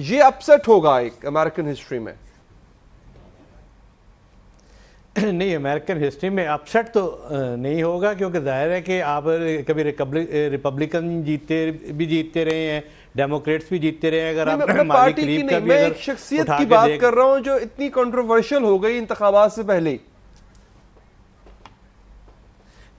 یہ اپسٹ ہوگا ایک امریکن ہسٹری میں؟ نہیں، امریکن ہسٹری میں اپسٹ تو نہیں ہوگا، کیونکہ ظاہر ہے کہ آپ کبھی ریپبلکن جیتتے رہے ہیں، ڈیموکریٹس بھی جیتتے رہے ہیں. اگر آپ پارٹی کی نہیں، میں ایک شخصیت کی بات کر رہا ہوں جو اتنی کنٹروورشل ہو گئی انتخابات سے پہلے.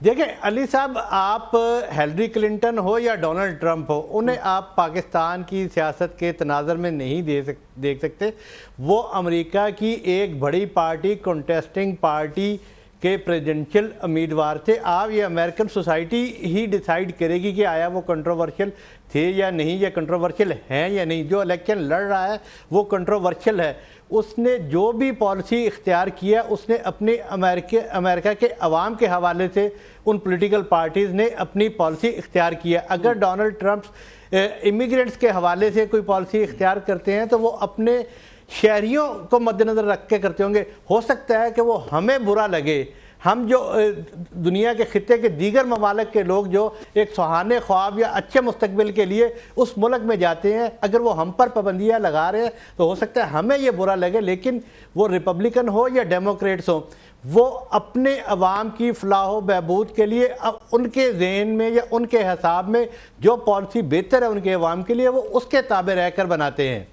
دیکھیں علی صاحب، آپ ہیلری کلنٹن ہو یا ڈونلڈ ٹرمپ ہو، انہیں آپ پاکستان کی سیاست کے تناظر میں نہیں دیکھ سکتے. وہ امریکہ کی ایک بڑی پارٹی، کنٹیسٹنگ پارٹی کے پریزیڈنشل امیدوار تھے. آپ یہ امریکن سوسائٹی ہی ڈیسائیڈ کرے گی کہ آیا وہ کنٹروورشل تھے یا نہیں، یا کنٹروورشل ہیں یا نہیں. جو الیکشن لڑ رہا ہے وہ کنٹروورشل ہے. اس نے جو بھی پالیسی اختیار کیا اس نے اپنے امریکہ کے عوام کے حوالے سے ان پولیٹیکل پارٹیز نے اپنی پالیسی اختیار کیا. اگر ڈونلڈ ٹرمپ امیگرینٹس کے حوالے سے کوئی پالیسی اختیار کرتے ہیں تو وہ اپنے شہریوں کو مد نظر رکھ کے کرتے ہوں گے. ہو سکتا ہے کہ وہ ہمیں برا لگے، ہم جو دنیا کے خطے کے دیگر ممالک کے لوگ جو ایک سہانے خواب یا اچھے مستقبل کے لیے اس ملک میں جاتے ہیں، اگر وہ ہم پر پابندیاں لگا رہے ہیں تو ہو سکتا ہے ہمیں یہ برا لگے. لیکن وہ ریپبلکن ہو یا ڈیموکریٹس ہو، وہ اپنے عوام کی فلاح و بہبود کے لیے ان کے ذہن میں یا ان کے حساب میں جو پالیسی بہتر ہے ان کے عوام کے لیے، وہ اس کے تابع رہ کر بناتے ہیں.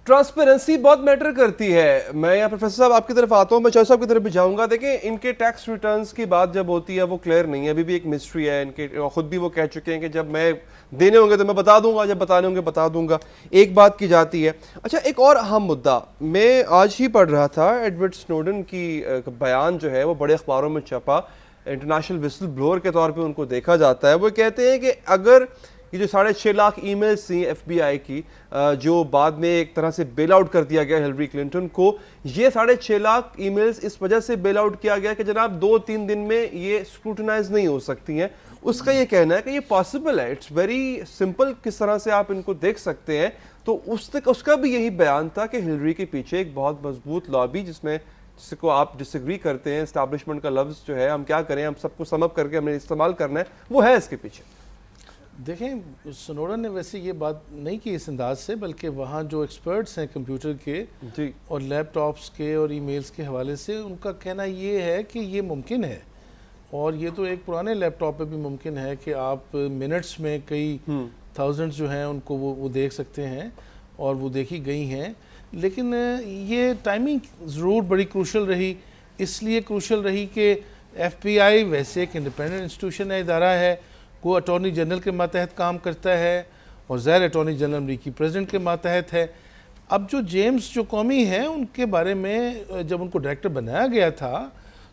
ٹرانسپیرنسی بہت میٹر کرتی ہے. میں یہاں پروفیسر صاحب آپ کی طرف آتا ہوں، میں چوہدری صاحب کی طرف بھی جاؤں گا. دیکھیں ان کے ٹیکس ریٹرنز کی بات جب ہوتی ہے وہ کلیئر نہیں ہے، ابھی بھی ایک مسٹری ہے. ان کے خود بھی وہ کہہ چکے ہیں کہ جب میں دینے ہوں گے تو میں بتا دوں گا، جب بتانے ہوں گے بتا دوں گا. ایک بات کی جاتی ہے. اچھا، ایک اور اہم مدعا میں آج ہی پڑھ رہا تھا، ایڈورڈ سنوڈن کی بیان جو ہے وہ بڑے اخباروں میں چھپا، انٹرنیشنل وسل بلوور کے طور پہ ان کو دیکھا جاتا ہے. وہ کہتے ہیں کہ اگر یہ جو 6.5 لاکھ ای میلز تھیں ایف بی آئی کی، جو بعد میں ایک طرح سے بیل آؤٹ کر دیا گیا ہیلری کلنٹن کو، یہ 6.5 لاکھ ای میلز اس وجہ سے بیل آؤٹ کیا گیا کہ جناب 2-3 دن میں یہ اسکروٹنائز نہیں ہو سکتی ہیں. اس کا یہ کہنا ہے کہ یہ پاسبل ہے، اٹس ویری سمپل، کس طرح سے آپ ان کو دیکھ سکتے ہیں. تو اس کا بھی یہی بیان تھا کہ ہلری کے پیچھے ایک بہت مضبوط لابی، جس کو آپ ڈس ایگری کرتے ہیں، اسٹیبلشمنٹ کا لفظ جو ہے ہم کیا کریں، ہم سب کو سم اپ کر کے ہمیں استعمال کرنا ہے، وہ ہے اس کے پیچھے. دیکھیں سنوڈن نے ویسے یہ بات نہیں کی اس انداز سے، بلکہ وہاں جو ایکسپرٹس ہیں کمپیوٹر کے اور لیپ ٹاپس کے اور ای میلز کے حوالے سے، ان کا کہنا یہ ہے کہ یہ ممکن ہے. اور یہ تو ایک پرانے لیپ ٹاپ پہ بھی ممکن ہے کہ آپ منٹس میں کئی تھاؤزنڈز جو ہیں ان کو وہ دیکھ سکتے ہیں، اور وہ دیکھی گئی ہیں. لیکن یہ ٹائمنگ ضرور بڑی کروشل رہی. اس لیے کروشل رہی کہ ایف بی آئی ویسے ایک انڈیپینڈنٹ انسٹیٹیوشن ہے، ادارہ ہے، وہ اٹارنی جنرل کے ماتحت کام کرتا ہے، اور ظاہر اٹارنی جنرل امریکی پریزیڈنٹ کے ماتحت ہے. اب جو جیمز جو قومی ہیں، ان کے بارے میں جب ان کو ڈائریکٹر بنایا گیا تھا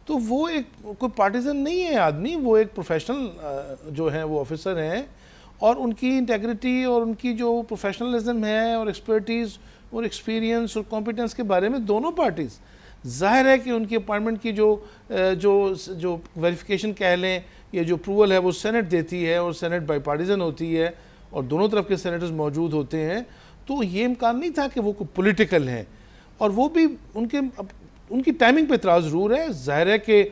تو وہ ایک کوئی پارٹیزن نہیں ہے آدمی، وہ ایک پروفیشنل جو ہیں وہ آفیسر ہیں، اور ان کی انٹیگریٹی اور ان کی جو پروفیشنلزم ہے اور ایکسپرٹیز اور ایکسپیرینس اور کمپیٹنس کے بارے میں دونوں پارٹیز، ظاہر ہے کہ ان کی اپائنٹمنٹ کی جو ویریفیکیشن کہہ لیں، یہ جو اپروول ہے وہ سینٹ دیتی ہے، اور سینٹ بائی پارٹیزن ہوتی ہے اور دونوں طرف کے سینیٹرز موجود ہوتے ہیں. تو یہ امکان نہیں تھا کہ وہ کوئی پولیٹیکل ہیں. اور وہ بھی ان کی ٹائمنگ پہ اعتراض ضرور ہے. ظاہر ہے کہ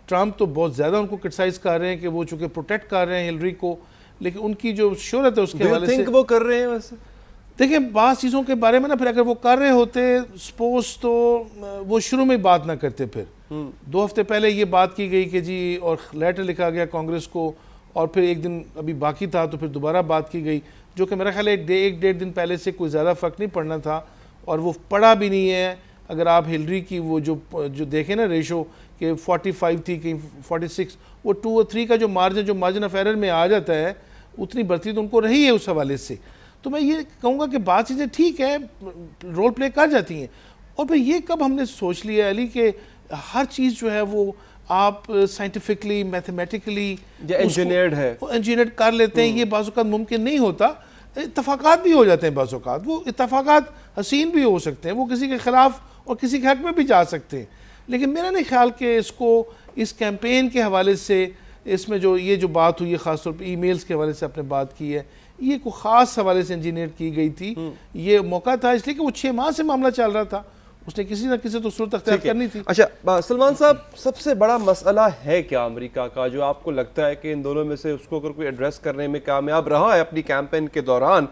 ٹرمپ تو بہت زیادہ ان کو کرٹیسائز کر رہے ہیں کہ وہ چونکہ پروٹیکٹ کر رہے ہیں ہلری کو، لیکن ان کی جو شہرت ہے اس کے حوالے سے وہ کر رہے ہیں. ویسے دیکھیں بعض چیزوں کے بارے میں نا، پھر اگر وہ کر رہے ہوتے سپوز تو وہ شروع میں بات نہ کرتے. پھر 2 ہفتے پہلے یہ بات کی گئی کہ جی، اور لیٹر لکھا گیا کانگریس کو، اور پھر ایک دن ابھی باقی تھا تو پھر دوبارہ بات کی گئی، جو کہ میرا خیال ہے 1-1.5 دن پہلے سے کوئی زیادہ فرق نہیں پڑنا تھا، اور وہ پڑا بھی نہیں ہے. اگر آپ ہلری کی وہ جو دیکھیں نا ریشو کہ 45 تھی کہیں 46، وہ 2 اور 3 کا جو مارجن آف ایرر میں آ جاتا ہے، اتنی بڑھتی تو ان کو رہی ہے اس حوالے سے. تو میں یہ کہوں گا کہ بعض چیزیں ٹھیک ہے، رول پلے کر جاتی ہیں. اور پھر یہ کب ہم نے سوچ لیا علی کہ ہر چیز جو ہے وہ آپ سائنٹیفکلی میتھمیٹیکلی انجینئرڈ کر لیتے ہیں. یہ بعض اوقات ممکن نہیں ہوتا. اتفاقات بھی ہو جاتے ہیں بعض اوقات، وہ اتفاقات حسین بھی ہو سکتے ہیں، وہ کسی کے خلاف اور کسی کے حق میں بھی جا سکتے ہیں. لیکن میرا نہیں خیال کہ اس کیمپین کے حوالے سے، اس میں یہ جو بات ہوئی ہے خاص طور پہ ای میلز کے حوالے سے آپ نے بات کی ہے، یہ کوئی خاص حوالے سے انجینئر کی گئی تھی. یہ موقع تھا اس لیے کہ وہ 6 ماہ سے معاملہ چل رہا تھا، اس نے کسی نہ کسی تو صورت اختیار کرنی تھی. اچھا سلمان صاحب، سب سے بڑا مسئلہ ہے کیا امریکہ کا جو آپ کو لگتا ہے کہ ان دونوں میں سے اس کو اگر کوئی ایڈریس کرنے میں کامیاب رہا ہے اپنی کیمپین کے دوران،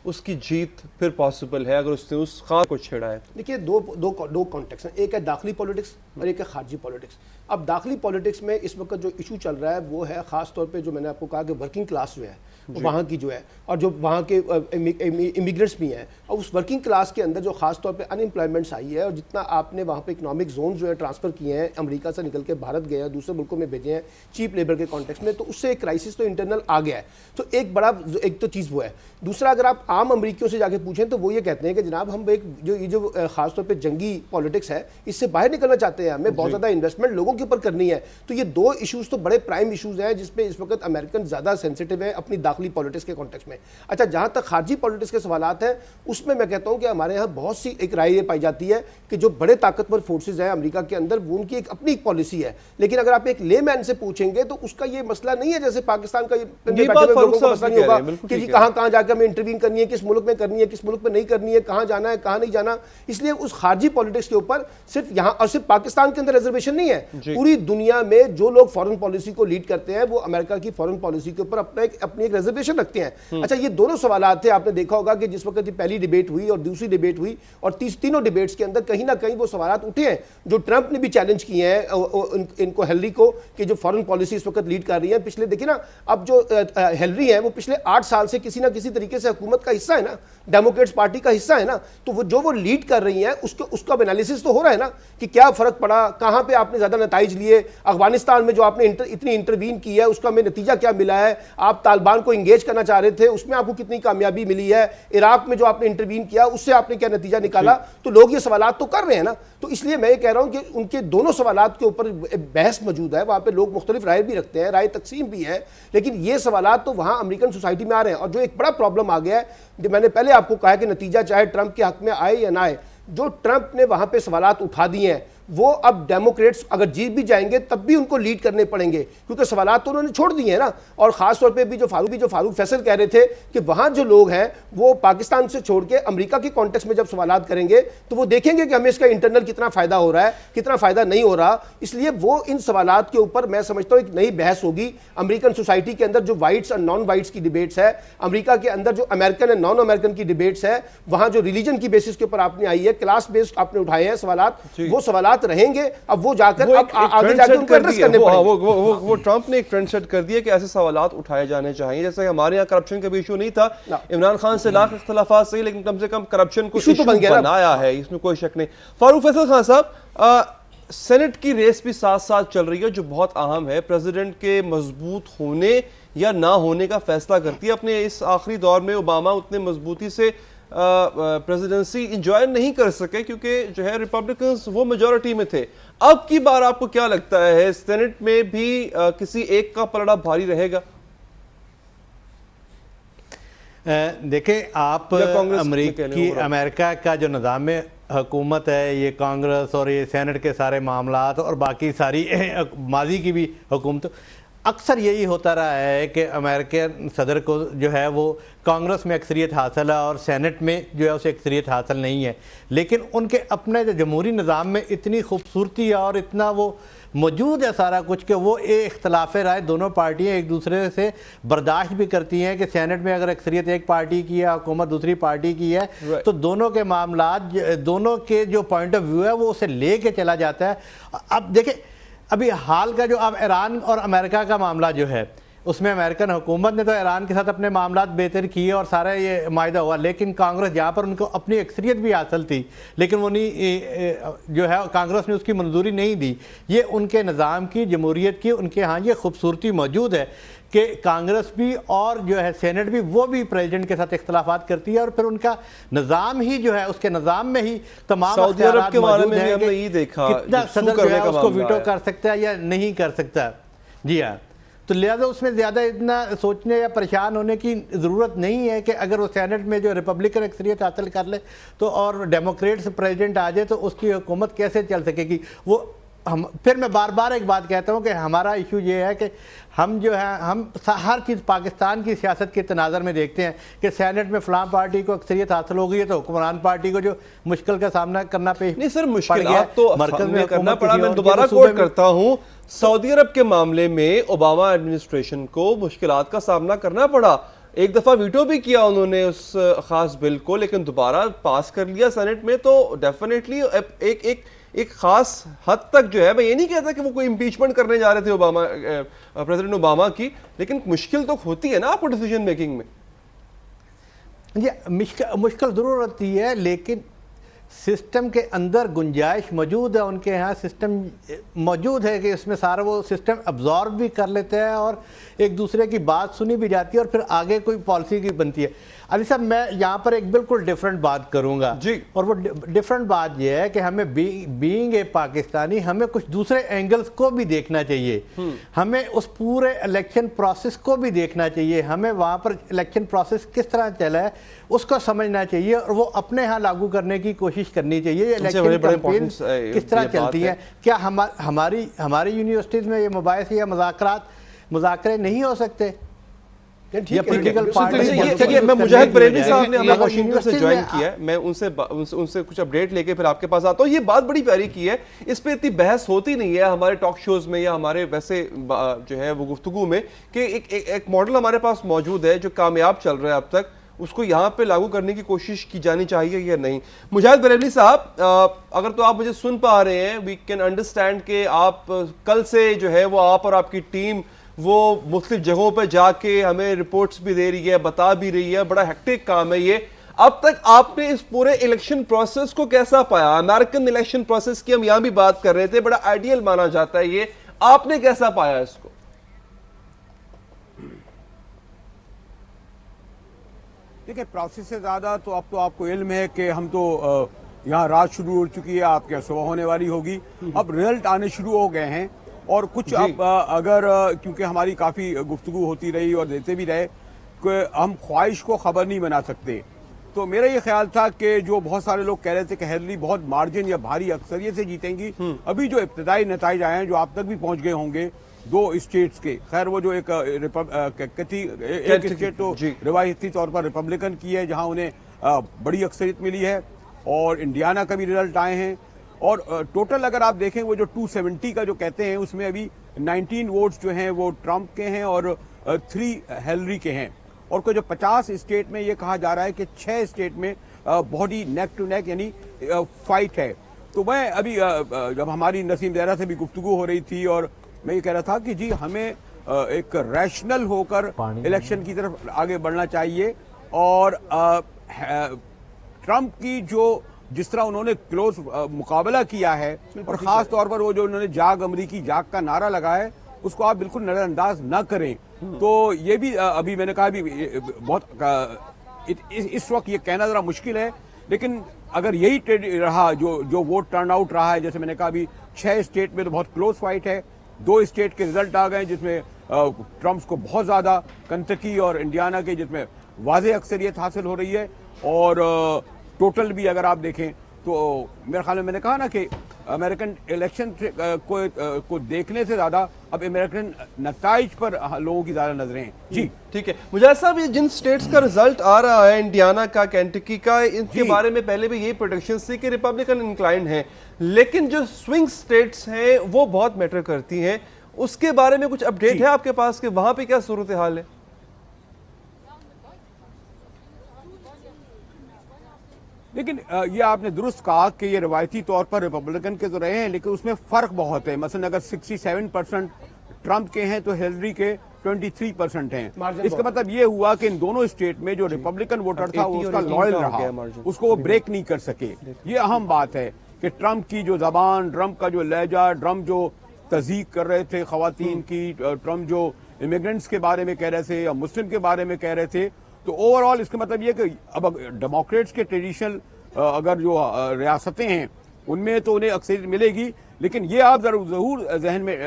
اس کی جیت پھر پاسبل ہے اگر اس نے اس خان کو چھیڑا ہے؟ دیکھیے دو کانٹیکس ہیں، ایک ہے داخلی پولیٹکس اور ایک ہے خارجی پولیٹکس. اب داخلی پولیٹکس میں اس وقت جو ایشو چل رہا ہے وہ ہے خاص طور پہ جو میں نے آپ کو کہا کہ ورکنگ کلاس جو ہے وہاں کی جو ہے، اور جو وہاں کے امیگرینٹس بھی ہیں، اور اس ورکنگ کلاس کے اندر جو خاص طور پہ ان امپلائمنٹس آئی ہے، اور جتنا آپ نے وہاں پہ اکنامک زون جو ہے ٹرانسفر کیے ہیں، امریکہ سے نکل کے بھارت گئے ہیں، دوسرے ملکوں میں بھیجے ہیں چیپ لیبر کے کانٹیکس میں، تو اس سے ایک کرائسس تو انٹرنل آ گیا ہے. تو ایک تو چیز وہ ہے. دوسرا اگر آپ عام امریکیوں سے جا کے پوچھیں تو وہ یہ کہتے ہیں کہ جناب ہم یہ جو خاص طور پہ جنگی پالیٹکس ہے اس سے باہر نکلنا چاہتے ہیں، ہمیں بہت زیادہ انویسٹمنٹ لوگوں کے اوپر کرنی ہے. تو یہ دو ایشوز تو بڑے پرائم ایشوز ہیں جس پہ اس وقت امریکن زیادہ سینسیٹیو ہے اپنی داخلی پالیٹکس کے کانٹیکس میں. اچھا، جہاں تک خارجی پالیٹکس کے سوالات ہیں اس میں کہتا ہوں کہ ہمارے یہاں بہت سی ایک رائے یہ پائی جاتی ہے کہ جو بڑے طاقتور فورسز ہیں امریکہ کے اندر وہ ان کی ایک اپنی پالیسی ہے، لیکن اگر آپ ایک لے مین سے پوچھیں گے تو اس کا یہ مسئلہ نہیں ہے جیسے پاکستان کا یہ لوگوں کا مسئلہ نہیں ہوگا کہ جی کہاں جا کے ہمیں انٹروین کرنی ہے، کس ملک میں کرنی ہے، کس ملک میں نہیں کرنی ہے، کہاں جانا ہے کہاں نہیں جانا. اس لیے اس خارجی پالیٹکس کے اوپر صرف یہاں اور صرف پاکستان کے اندر ریزرویشن نہیں ہے، پوری دنیا میں جو لوگ فارن پالیسی کو لیڈ کرتے ہیں وہ امریکہ کی فارن پالیسی کے اوپر اپنی ایک ریزرویشن رکھتے ہیں. اچھا، یہ دونوں سوالات تھے. آپ نے دیکھا ہوگا کہ جس وقت پہلی ڈیبیٹ ہوئی اور دوسری ڈیبیٹ ہوئی اور تینوں ڈیبیٹس کے اندر کہیں نہ کہیں وہ سوالات اٹھے ہیں جو ٹرمپ نے بھی چیلنج کیے ہیں ان کو، ہیلری کو، کہ جو فارن پالیسی اس وقت لیڈ کر رہی ہے. پچھلے دیکھیں نا، اب جو ہیلری ہیں وہ پچھلے 8 سال سے کسی نہ کسی طریقے سے حکومت کا حصہ ہے نا، ڈیموکریٹس پارٹی کا حصہ ہے نا، تو وہ جو لیڈ کر رہی ہیں اس کا انالیسس تو ہو رہا ہے نا کہ کیا فرق پڑا، کہاں پہ آپ نے زیادہ نتائج لیے. افغانستان میں جو آپ نے اتنی انٹروین کی ہے اس کا ہمیں نتیجہ کیا ملا ہے. آپ طالبان کو انگیج کرنا چاہ رہے تھے، اس میں آپ کو کتنی کامیابی ملی ہے. عراق میں جو آپ نے انٹروین کیا اس سے آپ نے کیا نتیجہ نکالا. تو لوگ یہ سوالات تو کر رہے ہیں نا. تو اس لیے میں یہ کہہ رہا ہوں کہ ان کے دونوں سوالات کے اوپر بحث موجود ہے. وہاں پہ لوگ مختلف رائے بھی رکھتے ہیں، رائے تقسیم بھی ہے، لیکن یہ سوالات تو وہاں امریکن سوسائٹی میں آ رہے ہیں. اور جو ایک بڑا پرابلم آ گیا ہے، میں نے پہلے آپ کو کہا کہ نتیجہ چاہے ٹرمپ کے حق میں آئے یا نہ آئے، جو ٹرمپ نے وہاں پہ سوالات اٹھا دیے ہیں وہ اب ڈیموکریٹس اگر جیت بھی جائیں گے تب بھی ان کو لیڈ کرنے پڑیں گے، کیونکہ سوالات تو انہوں نے چھوڑ دیے ہیں نا. اور خاص طور پہ بھی جو فاروق فیصل کہہ رہے تھے کہ وہاں جو لوگ ہیں وہ پاکستان سے چھوڑ کے امریکہ کے کانٹیکس میں جب سوالات کریں گے تو وہ دیکھیں گے کہ ہمیں اس کا انٹرنل کتنا فائدہ ہو رہا ہے، کتنا فائدہ نہیں ہو رہا. اس لیے وہ ان سوالات کے اوپر میں سمجھتا ہوں ایک نئی بحث ہوگی امریکن سوسائٹی کے اندر. جو وائٹس اور نان وائٹس کی ڈیبیٹس ہے امریکہ کے اندر، جو امریکن اور نان امریکن کی ڈیبیٹس ہے، وہاں جو ریلیجن کی بیسس کے اوپر آپ نے آئی ہے، کلاس بیسڈ آپ نے اٹھائے ہیں سوالات، وہ سوالات رہیں گے. اب وہ جا کر آگے جا کے ان کو ایڈریس کرنے پڑیں گے. وہ ٹرمپ نے ایک ٹرینڈ سیٹ کر دیا کہ ایسے سوالات اٹھائے جانے چاہیے. جیسے ہمارے یہاں کرپشن کا بھی ایشو نہیں تھا، عمران خان سے لاکھ اختلافات صحیح، لیکن کم سے کم کرپشن کو ایشو بنایا ہے، اس میں کوئی شک نہیں. فاروق فیصل خان صاحب، سینٹ کی ریس بھی ساتھ ساتھ چل رہی ہے جو بہت اہم ہے، پریزیڈنٹ کے مضبوط ہونے یا نہ ہونے کا فیصلہ کرتی ہے. اپنے اس آخری دور میں اوباما اتنے مضبوطی سے پریزیڈنسی انجوائے نہیں کر سکے کیونکہ جو ہے ریپبلکنز وہ میجورٹی میں تھے. اب کی بار آپ کو کیا لگتا ہے سینٹ میں بھی کسی ایک کا پلڑا بھاری رہے گا؟ دیکھیں آپ امریکہ کا جو نظام حکومت ہے، یہ کانگریس اور یہ سینٹ کے سارے معاملات اور باقی ساری ماضی کی بھی حکومت، اکثر یہی ہوتا رہا ہے کہ امریکن صدر کو جو ہے وہ کانگریس میں اکثریت حاصل ہے اور سینٹ میں جو ہے اسے اکثریت حاصل نہیں ہے. لیکن ان کے اپنے جو جمہوری نظام میں اتنی خوبصورتی اور اتنا وہ موجود ہے سارا کچھ کہ وہ اختلاف رائے دونوں پارٹیاں ایک دوسرے سے برداشت بھی کرتی ہیں کہ سینٹ میں اگر اکثریت ایک پارٹی کی ہے، حکومت دوسری پارٹی کی ہے، تو دونوں کے معاملات، دونوں کے جو پوائنٹ آف ویو ہے وہ اسے لے کے چلا جاتا ہے. اب دیکھیں ابھی حال کا جو اب ایران اور امریکہ کا معاملہ جو ہے، اس میں امریکن حکومت نے تو ایران کے ساتھ اپنے معاملات بہتر کیے اور سارا یہ معاہدہ ہوا، لیکن کانگریس جہاں پر ان کو اپنی اکثریت بھی حاصل تھی لیکن وہ نہیں جو ہے کانگریس نے اس کی منظوری نہیں دی. یہ ان کے نظام کی، جمہوریت کی، ان کے ہاں یہ خوبصورتی موجود ہے کہ کانگریس بھی اور جو ہے سینٹ بھی وہ بھی پریزیڈنٹ کے ساتھ اختلافات کرتی ہے اور پھر ان کا نظام ہی جو ہے اس کے نظام میں ہی تمام اختیارات موجود ہیں کہ کتنا صدر جو ہے اس کو ویٹو کر سکتا ہے یا نہیں کر سکتا. جی ہاں، تو لہٰذا اس میں زیادہ اتنا سوچنے یا پریشان ہونے کی ضرورت نہیں ہے کہ اگر وہ سینٹ میں جو ریپبلکن اکثریت حاصل کر لے تو اور ڈیموکریٹس پریزیڈنٹ آ جائے تو اس کی حکومت کیسے چل سکے گی. وہ پھر میں بار بار ایک بات کہتا ہوں کہ ہمارا ایشو یہ ہے کہ ہم جو ہے ہم ہر چیز پاکستان کی سیاست کے تناظر میں دیکھتے ہیں کہ سینٹ میں فلاں پارٹی کو اکثریت حاصل ہو گئی ہے تو حکمران پارٹی کو جو مشکل کا سامنا کرنا نہیں سر، مشکلات تو مرکز میں کرنا پڑا. میں دوبارہ کوٹ کرتا ہوں، سعودی عرب کے معاملے میں اوباما ایڈمنسٹریشن کو مشکلات کا سامنا کرنا پڑا. ایک دفعہ ویٹو بھی کیا انہوں نے اس خاص بل کو، لیکن دوبارہ پاس کر لیا سینٹ میں. تو ڈیفینیٹلی ایک خاص حد تک جو ہے، میں یہ نہیں کہتا کہ وہ کوئی امپیچمنٹ کرنے جا رہے تھے اوباما، پریزیڈنٹ اوباما کی، لیکن مشکل تو ہوتی ہے نا آپ کو ڈیسیجن میکنگ میں. یہ مشکل ضرور ہوتی ہے، لیکن سسٹم کے اندر گنجائش موجود ہے، ان کے یہاں سسٹم موجود ہے کہ اس میں سارا وہ سسٹم ابزارب بھی کر لیتے ہیں اور ایک دوسرے کی بات سنی بھی جاتی ہے اور پھر آگے کوئی پالیسی کی بنتی ہے. علی صاحب میں یہاں پر ایک بالکل ڈیفرنٹ بات کروں گا جی، اور وہ ڈیفرنٹ بات یہ ہے کہ ہمیں بینگ اے پاکستانی ہمیں کچھ دوسرے اینگلز کو بھی دیکھنا چاہیے. ہمیں اس پورے الیکشن پروسیس کو بھی دیکھنا چاہیے، ہمیں وہاں پر الیکشن پروسیس کس طرح چلا ہے اس کو سمجھنا چاہیے اور وہ اپنے ہاں لاگو کرنے کی کوشش کرنی چاہیے. یہ الیکشن کیمپین کس طرح چلتی ہیں؟ کیا ہماری یونیورسٹیز میں یہ مباحث یا مذاکرے نہیں ہو سکتے؟ میں مجاہد بریلوی صاحب نے ہمیں واشنگٹن سے جوائن کیا ہے، میں ان سے کچھ اپڈیٹ لے کے پھر آپ کے پاس آتا ہوں. یہ بات بڑی پیاری کی ہے، اس پہ اتنی بحث ہوتی نہیں ہے ہمارے ٹاک شوز میں یا ہمارے ویسے جو ہے وہ گفتگو میں، کہ ایک ماڈل ہمارے پاس موجود ہے جو کامیاب چل رہا ہے اب تک، اس کو یہاں پہ لاگو کرنے کی کوشش کی جانی چاہیے یا نہیں. مجاہد بریلوی صاحب، اگر تو آپ مجھے سن پا رہے ہیں، وی کین انڈرسٹینڈ کہ آپ کل سے جو ہے وہ آپ اور آپ کی ٹیم وہ مختلف جگہوں پہ جا کے ہمیں رپورٹس بھی دے رہی ہے، بتا بھی رہی ہے، بڑا ہیکٹک کام ہے یہ. اب تک آپ نے اس پورے الیکشن پروسیس کو کیسا پایا؟ امریکن الیکشن پروسیس کی ہم یہاں بھی بات کر رہے تھے، بڑا آئیڈیل مانا جاتا ہے یہ، آپ نے کیسا پایا اس کو؟ دیکھیں، پروسیس سے زیادہ تو اب تو آپ کو علم ہے کہ ہم تو یہاں رات شروع ہو چکی ہے، آپ کے صبح ہونے والی ہوگی، اب رزلٹ آنے شروع ہو گئے ہیں. اور کچھ اب اگر کیونکہ ہماری کافی گفتگو ہوتی رہی اور دیتے بھی رہے کہ ہم خواہش کو خبر نہیں بنا سکتے، تو میرا یہ خیال تھا کہ جو بہت سارے لوگ کہہ رہے تھے کہ ہیلری بہت مارجن یا بھاری اکثریت سے جیتیں گی، ابھی جو ابتدائی نتائج آئے ہیں جو آپ تک بھی پہنچ گئے ہوں گے 2 اسٹیٹس کے، خیر وہ جو ایک اسٹیٹ تو روایتی طور پر ریپبلکن کی ہے جہاں انہیں بڑی اکثریت ملی ہے، اور انڈیانا کا بھی رزلٹ آئے ہیں. اور ٹوٹل اگر آپ دیکھیں وہ جو 270 کا جو کہتے ہیں اس میں ابھی 19 ووٹس جو ہیں وہ ٹرمپ کے ہیں اور 3 ہیلری کے ہیں. اور جو 50 اسٹیٹ میں یہ کہا جا رہا ہے کہ 6 اسٹیٹ میں بہت ہی نیک ٹو نیک یعنی فائٹ ہے. تو میں ابھی جب ہماری نسیم زہرا سے بھی گفتگو ہو رہی تھی اور میں یہ کہہ رہا تھا کہ جی ہمیں ایک ریشنل ہو کر الیکشن کی طرف آگے بڑھنا چاہیے. اور ٹرمپ کی جو جس طرح انہوں نے کلوز مقابلہ کیا ہے اور خاص طور پر وہ جو انہوں نے جاگ امریکی جاگ کا نعرہ لگا ہے اس کو آپ بالکل نظر انداز نہ کریں. تو یہ بھی ابھی میں نے کہا بھی بہت اس وقت یہ کہنا ذرا مشکل ہے، لیکن اگر یہی رہا جو ووٹ ٹرن آؤٹ رہا ہے، جیسے میں نے کہا ابھی 6 اسٹیٹ میں تو بہت کلوز فائٹ ہے، 2 اسٹیٹ کے رزلٹ آ گئے جس میں ٹرمپس کو بہت زیادہ، کنٹکی اور انڈیانا کے جس میں واضح اکثریت حاصل ہو رہی ہے. اور ٹوٹل بھی اگر آپ دیکھیں تو میرے خیال میں نے کہا نا کہ امریکن الیکشن کو دیکھنے سے زیادہ اب امریکن نتائج پر لوگوں کی زیادہ نظریں ہیں. جی ٹھیک ہے مجاہد صاحب، یہ جن سٹیٹس کا رزلٹ آ رہا ہے، انڈیانا کا، کینٹکی کا، ان کے بارے میں پہلے بھی یہی پروڈکشنز تھی کہ ریپبلکن انکلائنڈ ہیں، لیکن جو سوئنگ سٹیٹس ہیں وہ بہت میٹر کرتی ہیں. اس کے بارے میں کچھ اپڈیٹ ہے آپ کے پاس کہ وہاں پہ کیا صورتحال ہے؟ لیکن یہ آپ نے درست کہا کہ یہ روایتی طور پر ریپبلکن کے تو رہے ہیں، لیکن اس میں فرق بہت ہے. مثلا اگر 67% ٹرمپ کے ہیں تو ہیلری کے 23% ہیں. اس کا مطلب یہ ہوا کہ ان دونوں اسٹیٹ میں جو ریپبلکن ووٹر تھا وہ اس کا لائل رہا، اس کو وہ بریک نہیں کر سکے. یہ اہم بات ہے کہ ٹرمپ کی جو زبان، ٹرمپ کا جو لہجہ، ٹرمپ جو تضییق کر رہے تھے خواتین کی، ٹرمپ جو امیگرنٹس کے بارے میں کہہ رہے تھے یا مسلم کے بارے میں کہہ رہے تھے، تو اوور آل اس کا مطلب یہ کہ اب ڈیموکریٹس کے ٹریڈیشنل اگر جو ریاستیں ہیں ان میں تو انہیں اکثریت ملے گی، لیکن یہ آپ ضرور ذہن میں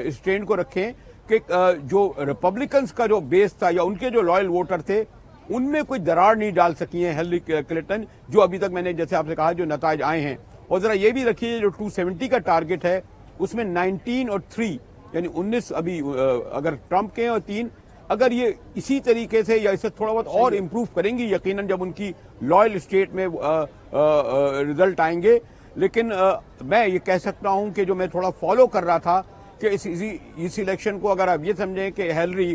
اس ٹرینڈ کو رکھیں کہ جو ریپبلکنز کا جو بیس تھا یا ان کے جو لائل ووٹر تھے ان میں کوئی درار نہیں ڈال سکی ہیں ہیلری کلنٹن، جو ابھی تک میں نے جیسے آپ سے کہا جو نتائج آئے ہیں. اور ذرا یہ بھی رکھیے جو 270 کا ٹارگٹ ہے اس میں 19 اور 3 یعنی 19 ابھی اگر ٹرمپ کے ہیں اور 3 اگر یہ اسی طریقے سے یا اسے تھوڑا بہت اور امپروو کریں گی یقیناً جب ان کی لائل اسٹیٹ میں رزلٹ آئیں گے. لیکن میں یہ کہہ سکتا ہوں کہ جو میں تھوڑا فالو کر رہا تھا کہ اس الیکشن کو اگر آپ یہ سمجھیں کہ ہیلری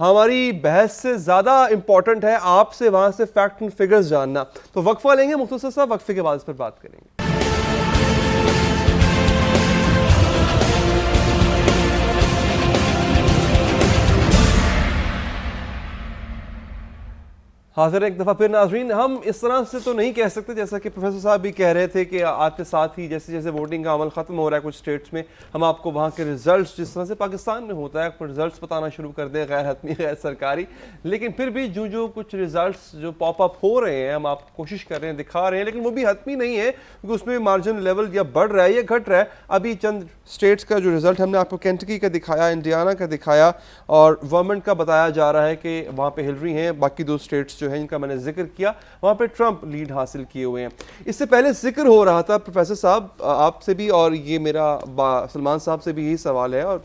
ہماری بحث سے زیادہ امپورٹنٹ ہے آپ سے وہاں سے فیکٹ اینڈ فگرز جاننا. تو وقفہ لیں گے مختصر سا, وقفے کے بعد اس پر بات کریں گے. حاضر ایک دفعہ پھر ناظرین. ہم اس طرح سے تو نہیں کہہ سکتے جیسا کہ پروفیسر صاحب بھی کہہ رہے تھے کہ آج کے ساتھ ہی جیسے جیسے ووٹنگ کا عمل ختم ہو رہا ہے کچھ اسٹیٹس میں, ہم آپ کو وہاں کے ریزلٹس جس طرح سے پاکستان میں ہوتا ہے ریزلٹس بتانا شروع کر دیں, غیر حتمی غیر سرکاری. لیکن پھر بھی جو کچھ ریزلٹس جو پاپ اپ ہو رہے ہیں ہم آپ کو کوشش کر رہے ہیں دکھا رہے ہیں, لیکن وہ بھی حتمی نہیں ہے کیونکہ اس میں مارجن لیول یا بڑھ رہا ہے یا گھٹ رہا ہے. ابھی چند اسٹیٹس کا جو ریزلٹ ہم نے آپ کو کینٹکی کا دکھایا, انڈیانا کا دکھایا اور ورمنٹ کا بتایا جا رہا ہے کہ وہاں پہ ہلری ہیں. باقی دو اسٹیٹس جو ہیں جن کا میں نے ذکر کیا وہاں پہ ٹرمپ لیڈ حاصل کیے ہوئے ہیں. اس سے پہلے ذکر ہو رہا تھا پروفیسر صاحب آپ سے بھی, اور یہ میرا سلمان صاحب سے بھی یہی سوال ہے اور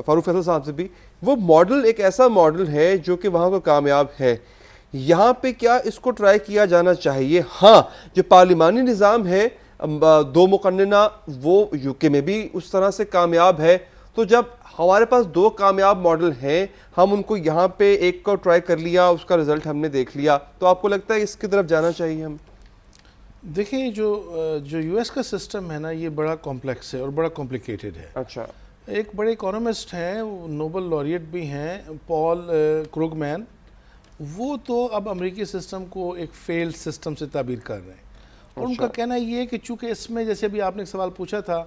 فاروق فیصل صاحب سے بھی, وہ ماڈل ایک ایسا ماڈل ہے جو کہ وہاں کو کامیاب ہے. یہاں پہ کیا اس کو ٹرائی کیا جانا چاہیے؟ ہاں جو پارلیمانی نظام ہے دو مقننہ وہ یو کے میں بھی اس طرح سے کامیاب ہے. تو جب ہمارے پاس دو کامیاب ماڈل ہیں, ہم ان کو یہاں پہ ایک کو ٹرائی کر لیا, اس کا رزلٹ ہم نے دیکھ لیا, تو آپ کو لگتا ہے اس کی طرف جانا چاہیے ہم؟ دیکھیں جو یو ایس کا سسٹم ہے نا یہ بڑا کمپلیکس ہے اور بڑا کمپلیکیٹڈ ہے. اچھا. ایک بڑے اکانومسٹ ہیں, نوبل لاریٹ بھی ہیں, پال کروگمین, وہ تو اب امریکی سسٹم کو ایک فیلڈ سسٹم سے تعبیر کر رہے ہیں. اور ان کا کہنا یہ ہے کہ چونکہ اس میں جیسے ابھی آپ نے ایک سوال پوچھا تھا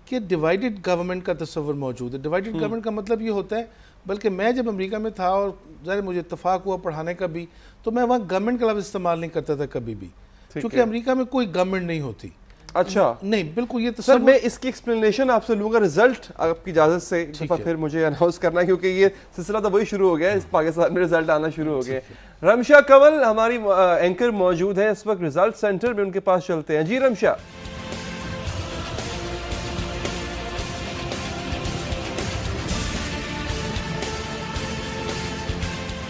کہ ڈیوائیڈڈ گورنمنٹ کا تصور موجود ہے. ڈیوائیڈڈ گورنمنٹ کا مطلب یہ ہوتا ہے, بلکہ میں جب امریکہ میں تھا اور ظاہر مجھے اتفاق ہوا پڑھانے کا بھی, تو میں وہاں گورنمنٹ کا لفظ استعمال نہیں کرتا تھا کبھی بھی, کیونکہ امریکہ میں کوئی گورنمنٹ نہیں ہوتی. اچھا نہیں بالکل یہ سر میں اس کی ایکسپلینیشن آپ سے لوں گا رزلٹ آپ کی اجازت سے پھر مجھے اناؤنس کرنا ہے کیونکہ یہ سلسلہ تو وہی شروع ہو گیا ہے, اس پاکستان میں رزلٹ آنا شروع ہو گئے. رمشا کنول ہماری اینکر موجود ہیں اس وقت رزلٹ سینٹر میں, ان کے پاس چلتے ہیں. جی Rimsha.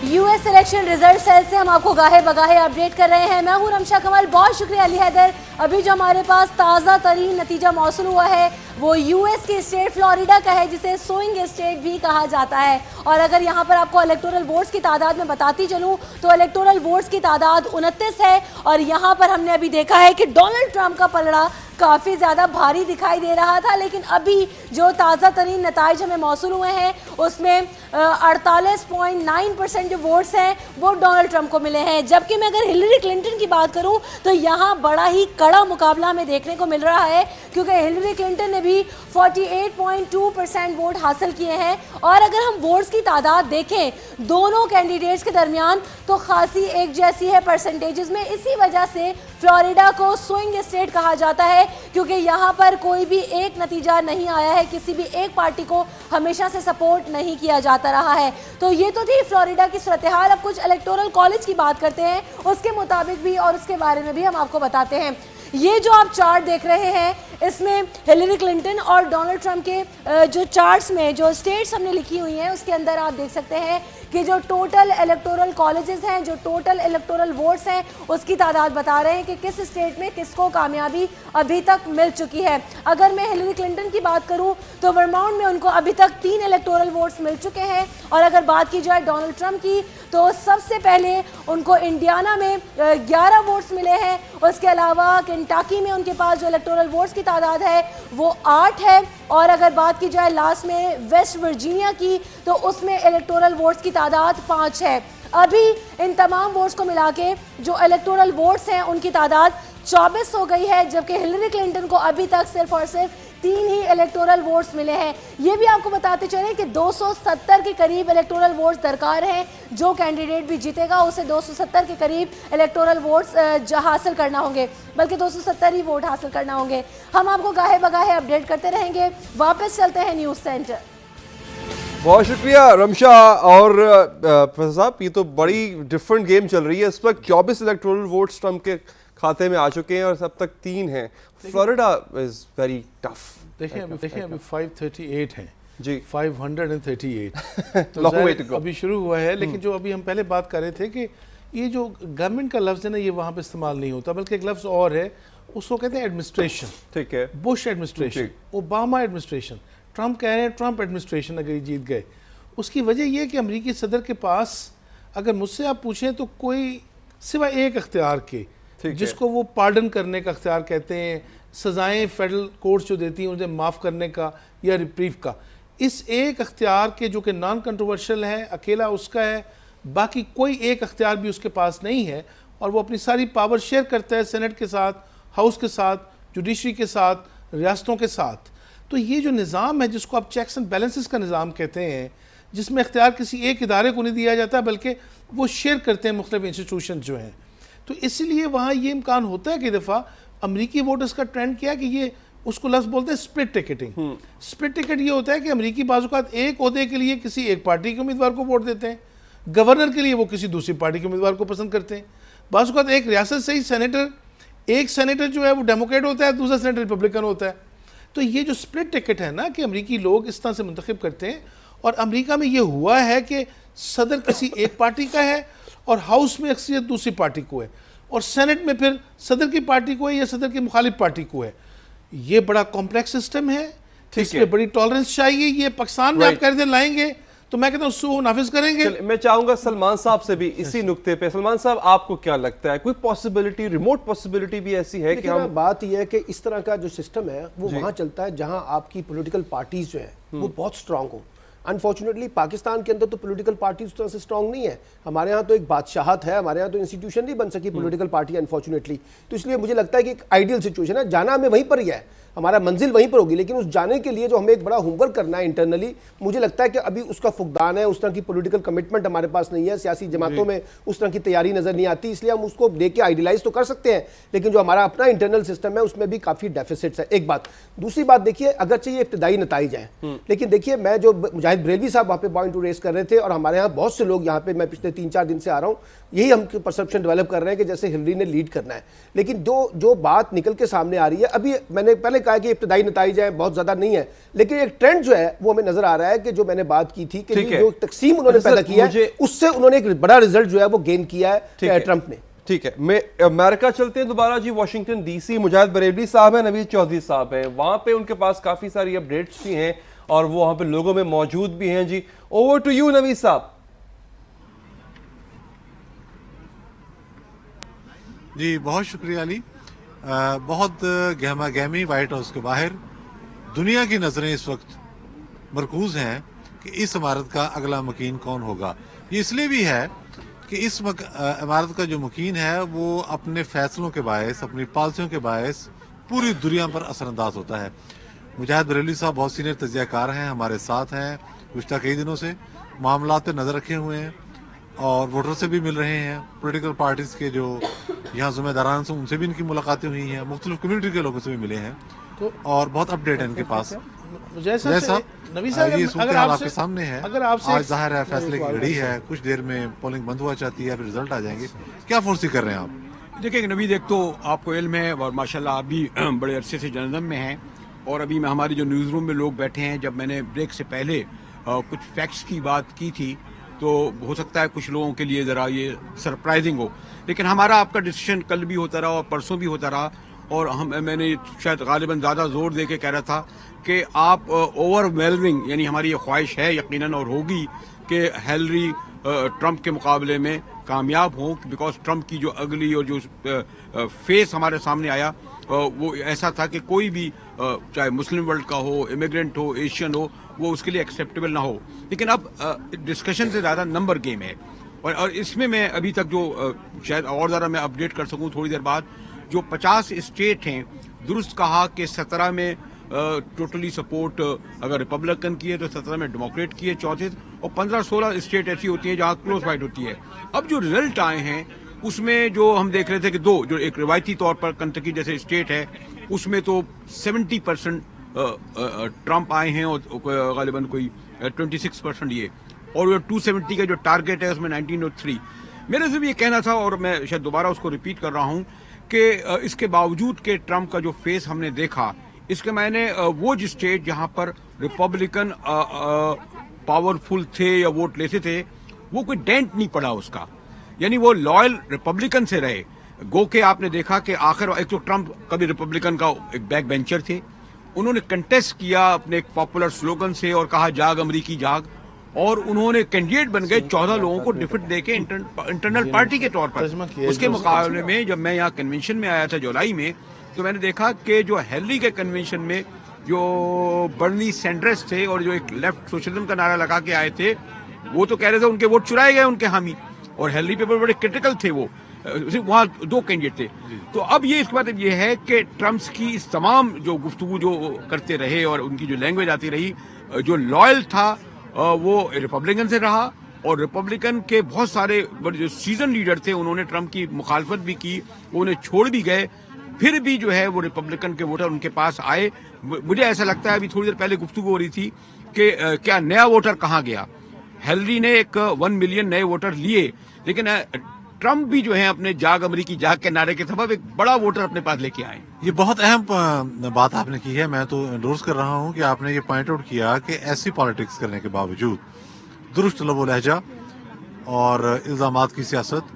U S election result cell سے ہم آپ کو گاہے بگاہے اپڈیٹ کر رہے ہیں. میں ہوں رمشا کنول, بہت شکریہ علی حیدر. ابھی جو ہمارے پاس تازہ ترین نتیجہ موصول ہوا ہے وہ یو ایس کی اسٹیٹ فلوریڈا کا ہے جسے سوئنگ اسٹیٹ بھی کہا جاتا ہے. اور اگر یہاں پر آپ کو الیکٹورل ووٹس کی تعداد میں بتاتی چلوں تو الیکٹورل ووٹس کی تعداد 29 ہے. اور یہاں پر ہم نے ابھی دیکھا ہے کہ ڈونلڈ ٹرمپ کا پلڑا کافی زیادہ بھاری دکھائی دے رہا تھا, لیکن ابھی جو تازہ ترین نتائج ہمیں موصول ہوئے ہیں اس میں 48.9% جو ووٹس ہیں وہ ڈونلڈ ٹرمپ کو ملے ہیں. جبکہ میں اگر ہلری کلنٹن کی بات کروں تو یہاں بڑا ہی کڑا مقابلہ ہمیں دیکھنے کو مل رہا ہے, کیونکہ ہلری کلنٹن نے بھی 48.2% ووٹ حاصل کیے ہیں. اور اگر ہم ووٹس کی تعداد دیکھیں دونوں کینڈیڈیٹس کے درمیان تو خاصی ایک جیسی ہے پرسنٹیجز میں. اسی وجہ سے فلوریڈا کو سوئنگ اسٹیٹ کہا جاتا ہے, کیونکہ یہاں پر کوئی بھی ایک نتیجہ نہیں آیا ہے, کسی بھی ایک پارٹی کو ہمیشہ سے سپورٹ نہیں کیا جاتا رہا ہے. تو یہ تو تھی فلوریڈا کی صورتحال. اب کچھ الیکٹورل کالج کی بات کرتے ہیں, اس کے مطابق بھی اور اس کے بارے میں بھی ہم آپ کو بتاتے ہیں. یہ جو آپ چارٹ دیکھ رہے ہیں اس میں ہلری کلنٹن اور ڈونلڈ ٹرمپ کے جو چارٹس میں جو اسٹیٹس ہم نے لکھی ہوئی ہیں اس کے اندر آپ دیکھ سکتے ہیں کہ جو ٹوٹل الیکٹورل کالجز ہیں, جو ٹوٹل الیکٹورل ووٹس ہیں, اس کی تعداد بتا رہے ہیں کہ کس اسٹیٹ میں کس کو کامیابی ابھی تک مل چکی ہے. اگر میں ہلری کلنٹن کی بات کروں تو ورماؤنٹ میں ان کو ابھی تک 3 الیکٹورل ووٹس مل چکے ہیں. اور اگر بات کی جائے ڈونلڈ ٹرمپ کی تو سب سے پہلے ان کو انڈیانا میں 11 ووٹس ملے ہیں. اس کے علاوہ کنٹاکی میں ان کے پاس جو الیکٹورل ووٹس کی تعداد ہے وہ 8 ہے. اور اگر بات کی جائے لاسٹ میں ویسٹ ورجینیا کی تو اس میں الیکٹورل ووٹس کی تعداد 5 ہے. ابھی ان تمام ووٹس کو ملا کے جو الیکٹورل ووٹس ہیں ان کی تعداد 24 ہو گئی ہے, جبکہ ہلری کلنٹن کو ابھی تک صرف اور صرف 3 ہی الیکٹورل ووٹس ملے ہیں. یہ بھی آپ کو بتاتے چلیں کہ 270 کے قریب الیکٹورل ووٹس درکار ہیں. جو کینڈیڈیٹ بھی جیتے گا اسے 270 کے قریب الیکٹورل ووٹس حاصل کرنا ہوں گے, بلکہ 270 ہی ووٹ حاصل کرنا ہوں گے. ہم آپ کو گاہے بگاہے اپڈیٹ کرتے رہیں گے. واپس چلتے ہیں نیوز سینٹر. بہت شکریہ رمشا. اور پروفیسر صاحب یہ تو بڑی ڈفرنٹ گیم چل رہی ہے اس وقت. 24 الیکٹورل ووٹس ٹرمپ کے کھاتے میں آ چکے ہیں اور اب تک 3 ہیں. Florida is very tough. دیکھیں ابھی 538 ہیں جی, 538 تو ابھی شروع ہوا ہے. لیکن جو ابھی ہم پہلے بات کر رہے تھے کہ یہ جو گورنمنٹ کا لفظ ہے نا یہ وہاں پہ استعمال نہیں ہوتا, بلکہ ایک لفظ اور ہے, اس کو کہتے ہیں ایڈمنسٹریشن. ٹھیک ہے, Bush administration, Obama administration. Trump کہہ رہے ہیں ٹرمپ ایڈمنسٹریشن اگر یہ جیت گئے. اس کی وجہ یہ کہ امریکی صدر کے پاس اگر مجھ سے آپ پوچھیں تو کوئی سوائے ایک اختیار کے جس کو وہ پارڈن کرنے کا اختیار کہتے ہیں, سزائیں فیڈرل کورٹس جو دیتی ہیں انہیں معاف کرنے کا یا ریپریو کا, اس ایک اختیار کے جو کہ نان کنٹروورشل ہے, اکیلا اس کا ہے, باقی کوئی ایک اختیار بھی اس کے پاس نہیں ہے, اور وہ اپنی ساری پاور شیئر کرتا ہے سینٹ کے ساتھ, ہاؤس کے ساتھ, جوڈیشری کے ساتھ, ریاستوں کے ساتھ. تو یہ جو نظام ہے جس کو آپ چیکس اینڈ بیلنسز کا نظام کہتے ہیں, جس میں اختیار کسی ایک ادارے کو نہیں دیا جاتا بلکہ وہ شیئر کرتے ہیں مختلف انسٹیٹیوشن جو ہیں, تو اس لیے وہاں یہ امکان ہوتا ہے کہ دفعہ امریکی ووٹرز کا ٹرینڈ کیا کہ یہ اس کو لفظ بولتے ہیں سپلٹ ٹکٹنگ. سپلٹ ٹکٹ یہ ہوتا ہے کہ امریکی بعض اوقات ایک عہدے کے لیے کسی ایک پارٹی کے امیدوار کو ووٹ دیتے ہیں, گورنر کے لیے وہ کسی دوسری پارٹی کے امیدوار کو پسند کرتے ہیں. بعض اوقات ایک ریاست سے ہی ایک سینیٹر جو ہے وہ ڈیموکریٹ ہوتا ہے, دوسرا سینیٹر ریپبلکن ہوتا ہے. تو یہ جو سپلٹ ٹکٹ ہے نا کہ امریکی لوگ اس طرح سے منتخب کرتے ہیں, اور امریکہ میں یہ ہوا ہے کہ صدر کسی ایک پارٹی کا ہے اور ہاؤس میں اکثریت دوسری پارٹی کو ہے, اور سینٹ میں پھر صدر کی پارٹی کو ہے یا صدر کی مخالف پارٹی کو ہے. یہ بڑا کمپلیکس سسٹم ہے, اس میں بڑی ٹالرنس چاہیے. یہ پاکستان میں آپ کہہ رہے لائیں گے تو میں کہتا ہوں اس کو نافذ کریں گے. میں چاہوں گا سلمان صاحب سے بھی اسی نقطے پہ, سلمان صاحب آپ کو کیا لگتا ہے کوئی پاسبلٹی, ریموٹ پاسبلٹی بھی ایسی ہے کہ ہم, بات یہ ہے کہ اس طرح کا جو سسٹم ہے وہ وہاں چلتا ہے جہاں آپ کی پولیٹیکل پارٹیز جو ہیں وہ بہت سٹرونگ ہوں. انفارچونیٹلی پاکستان کے اندر تو پولیٹیکل پارٹی اس طرح سے سٹرونگ نہیں ہے. ہمارے ہاں تو ایک بادشاہت ہے, ہمارے ہاں تو انسٹیٹیوشن نہیں بن سکی پولیٹیکل پارٹی انفارچونیٹلی. تو اس لیے مجھے لگتا ہے کہ ایک آئیڈیل سچویشن ہے, جانا ہمیں وہیں پر ہی ہے, ہمارا منزل وہیں پر ہوگی, لیکن اس جانے کے لیے جو ہمیں ایک بڑا ہوم ورک کرنا ہے انٹرنلی, مجھے لگتا ہے کہ ابھی اس کا فقدان ہے. اس طرح کی پولیٹیکل کمٹمنٹ ہمارے پاس نہیں ہے, سیاسی جماعتوں میں اس طرح کی تیاری نظر نہیں آتی. اس لیے ہم اس کو دیکھ کے آئیڈیلائز تو کر سکتے ہیں, لیکن جو ہمارا اپنا انٹرنل سسٹم ہے اس میں بھی کافی ڈیفیسٹس ہے. ایک بات. دوسری بات دیکھیے, اگرچہ یہ ابتدائی نتائج ہیں, لیکن دیکھیے میں جو مجاہد بریلوی صاحب وہاں پہ پوائنٹ ٹو ریز کر رہے تھے, اور ہمارے یہاں بہت سے لوگ یہاں پہ, میں پچھلے 3-4 دن سے آ رہا ہوں, یہی ہم پرسپشن ڈیولپ کر رہے ہیں کہ جیسے ہلری نے لیڈ کرنا ہے. لیکن جو بات نکل کے سامنے آ رہی ہے, ابھی میں نے پہلے کہا کہ ابتدائی نتائج ہیں, بہت زیادہ نہیں ہے, لیکن ایک ٹرینڈ جو ہے وہ ہمیں نظر آ رہا ہے کہ جو میں نے بات کی تھی کہ جو تقسیم انہوں نے پیدا کیا ہے اس سے انہوں نے ایک بڑا رزلٹ جو ہے وہ گین کیا ہے ٹرمپ نے. ٹھیک ہے, میں امریکہ چلتے ہیں دوبارہ جی, واشنگٹن ڈی سی. مجاہد بریلوی صاحب ہیں, نوید چودھری صاحب ہیں, وہاں پہ ان کے پاس کافی ساری اپڈیٹس بھی ہیں اور وہ وہاں پہ لوگوں میں موجود بھی ہیں. جی اوور ٹو یو نوید صاحب. جی بہت شکریہ علی. بہت گہما گہمی وائٹ ہاؤس کے باہر دنیا کی نظریں اس وقت مرکوز ہیں کہ اس عمارت کا اگلا مکین کون ہوگا. یہ اس لیے بھی ہے کہ اس عمارت کا جو مکین ہے وہ اپنے فیصلوں کے باعث, اپنی پالیسیوں کے باعث پوری دنیا پر اثر انداز ہوتا ہے. مجاہد بریلوی صاحب بہت سینئر تجزیہ کار ہیں, ہمارے ساتھ ہیں گزشتہ کئی دنوں سے, معاملات پہ نظر رکھے ہوئے ہیں اور ووٹر سے بھی مل رہے ہیں. پولیٹیکل پارٹیز کے جو یہاں ذمہ داران سے ان سے بھی ان کی ملاقاتیں ہوئی ہیں, مختلف کمیونٹی کے لوگوں سے بھی ملے ہیں, اور بہت اپڈیٹ ہے ان کے پاس. جیسا یہ صورتحال آپ کے سامنے ہے, آج ظاہر ہے فیصلے کی گھڑی ہے, کچھ دیر میں پولنگ بند ہوا چاہتی ہے, پھر رزلٹ آ جائیں گے. کیا فورسی کر رہے ہیں آپ؟ دیکھیں نوید, ایک تو آپ کو علم ہے اور ماشاءاللہ آپ بھی بڑے عرصے سے جرنلزم میں ہیں, اور ابھی میں ہماری جو نیوز روم میں لوگ بیٹھے ہیں, جب میں نے بریک سے پہلے کچھ فیکٹس کی بات کی تھی تو ہو سکتا ہے کچھ لوگوں کے لیے ذرا یہ سرپرائزنگ ہو, لیکن ہمارا آپ کا ڈسیشن کل بھی ہوتا رہا اور پرسوں بھی ہوتا رہا, اور میں نے شاید غالباً زیادہ زور دے کے کہہ رہا تھا کہ آپ اوور ویلمنگ, یعنی ہماری یہ خواہش ہے یقیناً اور ہوگی کہ ہیلری ٹرمپ کے مقابلے میں کامیاب ہوں, بیکاز ٹرمپ کی جو اگلی اور جو فیس ہمارے سامنے آیا وہ ایسا تھا کہ کوئی بھی چاہے مسلم ورلڈ کا ہو, امیگرینٹ ہو, ایشین ہو, وہ اس کے لیے ایکسیپٹیبل نہ ہو. لیکن اب ڈسکشن سے زیادہ نمبر گیم ہے, اور اس میں ابھی تک جو شاید اور ذرا میں اپڈیٹ کر سکوں تھوڑی دیر بعد, جو 50 اسٹیٹ ہیں, درست کہا کہ 17 میں ٹوٹلی سپورٹ اگر ریپبلکن کی ہے تو 17 میں ڈیموکریٹ کی ہے, 34, اور 15-16 اسٹیٹ ایسی ہوتی ہیں جہاں کلوز فائٹ ہوتی ہے. اب جو رزلٹ آئے ہیں اس میں جو ہم دیکھ رہے تھے کہ دو, جو ایک روایتی طور پر کنٹکی جیسے اسٹیٹ ہے اس میں تو 70% ٹرمپ آئے ہیں, اور غالباً کوئی 26% یہ, اور 270 کا جو ٹارگیٹ ہے اس میں 1903. میرے سے بھی یہ کہنا تھا, اور میں شاید دوبارہ اس کو ریپیٹ کر رہا ہوں, کہ اس کے باوجود کہ ٹرمپ کا جو فیس ہم نے دیکھا, اس کے معنی وہ جو اسٹیٹ جہاں پر ریپبلکن پاورفل تھے یا ووٹ لیتے تھے, وہ کوئی ڈینٹ نہیں پڑا اس کا, یعنی وہ لائل ریپبلکن سے رہے. گو کہ آپ نے دیکھا کہ آخر ایک تو ٹرمپ کبھی ریپبلکن کا ایک بیک بینچر تھے, انہوں نے کنٹیسٹ کیا اپنے ایک پاپولر سلوگن سے اور کہا جاگ امریکی جاگ, اور انہوں نے کینڈیڈیٹ بن گئے 14 لوگوں کو ڈفٹ دے کے انٹرنل پارٹی کے طور پر. اس کے مقابلے میں جب میں یہاں کنونشن میں آیا تھا جولائی میں تو میں نے دیکھا کہ جو ہیلری کے کنونشن میں جو برنی سینڈرس تھے اور جو ایک لیفٹ سوشلزم کا نعرہ لگا کے آئے تھے وہ تو کہہ رہے تھے ان کے ووٹ چرائے گئے ان کے حامی, اور ہیلری پہ بڑے کرٹیکل تھے وہ, وہاں 2 کینڈیڈیٹ تھے. تو اب یہ اس کا مطلب یہ ہے کہ ٹرمپس کی اس تمام جو گفتگو جو کرتے رہے اور ان کی جو لینگویج آتی رہی, جو لائل تھا وہ ریپبلکن سے رہا, اور ریپبلکن کے بہت سارے جو سیزن لیڈر تھے انہوں نے ٹرمپ کی مخالفت بھی کی, وہ انہیں چھوڑ بھی گئے, پھر بھی جو ہے وہ ریپبلکن کے ووٹر ان کے پاس آئے. مجھے ایسا لگتا ہے ابھی تھوڑی دیر پہلے گفتگو ہو رہی تھی کہ کیا نیا ووٹر کہاں گیا. ہیلری نے ایک 1 ملین نئے ووٹر لیے, لیکن ٹرمپ بھی جو ہے اپنے جاگ امریکی جاگ کے نعرے کے سبب ایک بڑا ووٹر اپنے پاس لے کے آئے. یہ بہت اہم بات آپ نے کی ہے, میں تو انڈورس کر رہا ہوں کہ آپ نے یہ پوائنٹ آؤٹ کیا کہ ایسی پالیٹکس کرنے کے باوجود درست لب و لہجہ اور الزامات کی سیاست,